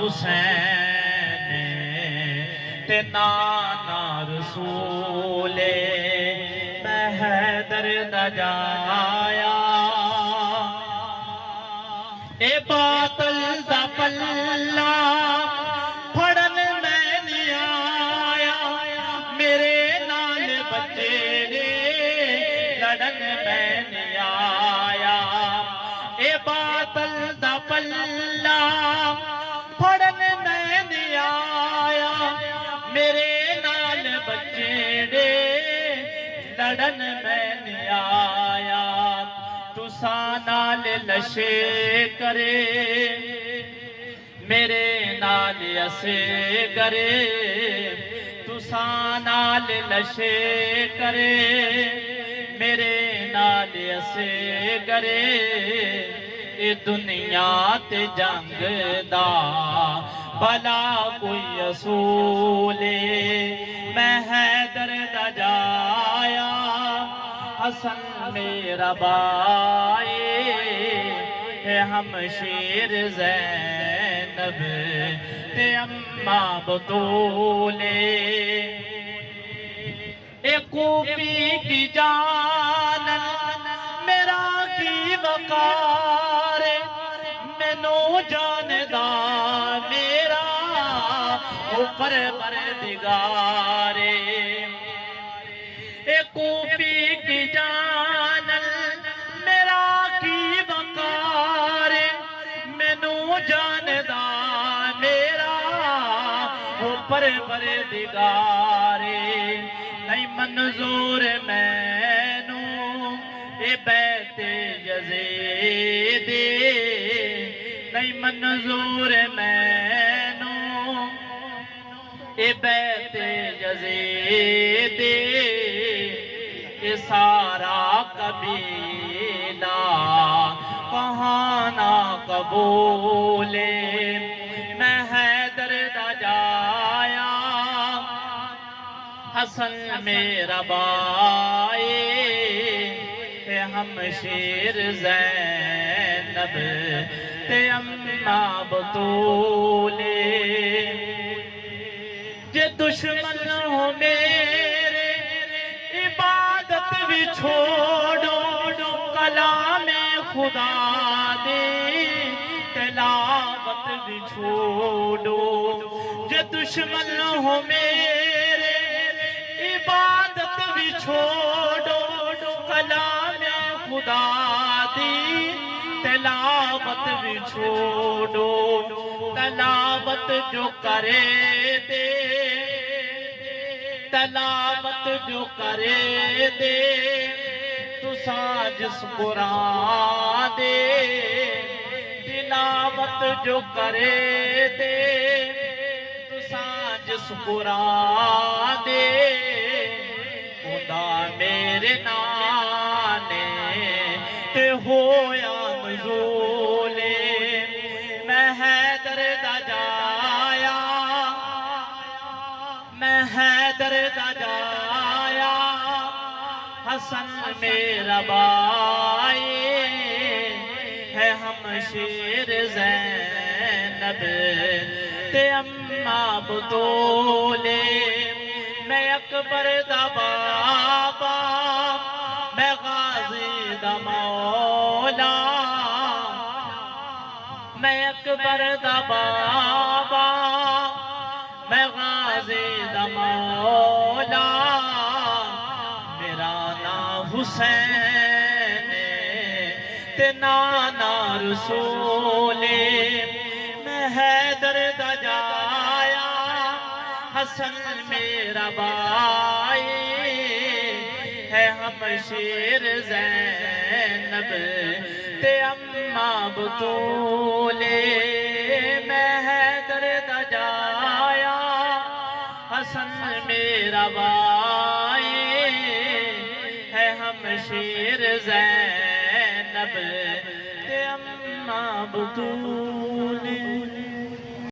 حسین تے نانا رسول میں حیدر دا جایا اے باطل دا پلہ پھڑن میں نہیں آیا میرے نال بچے نے لڑن میں نہیں آیا اے باطل دا پلہ پھڑن میں نہیں آیا میرے نال بچے نے لڑن میں نہیں آیا تساں نال لشے کرے میرے نال اسے کرے تساں نال لشے کرے میرے نال اسے کرے اے دنیا تے جنگ دا بھلا کوئی اصول میں حیدر دا جایا حسن میرا بائی ہے ہمشیر زینب تے اماں بطولے اے کوفی کی جانن میرا کی وقار مینو جاندا میرا اوپر پردگارے اے کوفی کی جانن میرا کی وقار مینو جاندا میرا اوپر پردگارے نہیں منظور مینو اے بیت یزید نہیں منظور مینو اے بیت یزید اے سارا قبیلہ کہانا قبول میں حیدر دا جایا حسن میرا بائی ہے ہمشیر زینب تے اماں بطولے جے دشمن ہو میرے عبادت بھی چھوڑو کلام خدا دے تلاوت بھی چھوڑو جے دشمن ہو میرے عبادت بھی چھوڑو کلام خدا دی تلاوت بھی چھوڑو تلاوت جو کرے دے تلاوت جو کرے دے تساں جس قرآن دے تلاوت جو کرے دے تساں جس قرآن دے خدا میرے نانے تے ہویا نزولے میں حیدر دا جایا میں حیدر دا جایا حسن میرا بائی ہے ہمشیر زینب تے اماں بطولے میں اکبر دا بابا میں غازی دا مولا میں اکبر دا بابا میں غازی دا مولا میرا نام حسین تے نانا رسول میں حیدر دا جایا حسن میرا بائی ہے ہمشیر زینب تے اماں بطولے میں حیدر دا جایا حسن میرا بائی ہے ہمشیر زینب تے اماں بطولے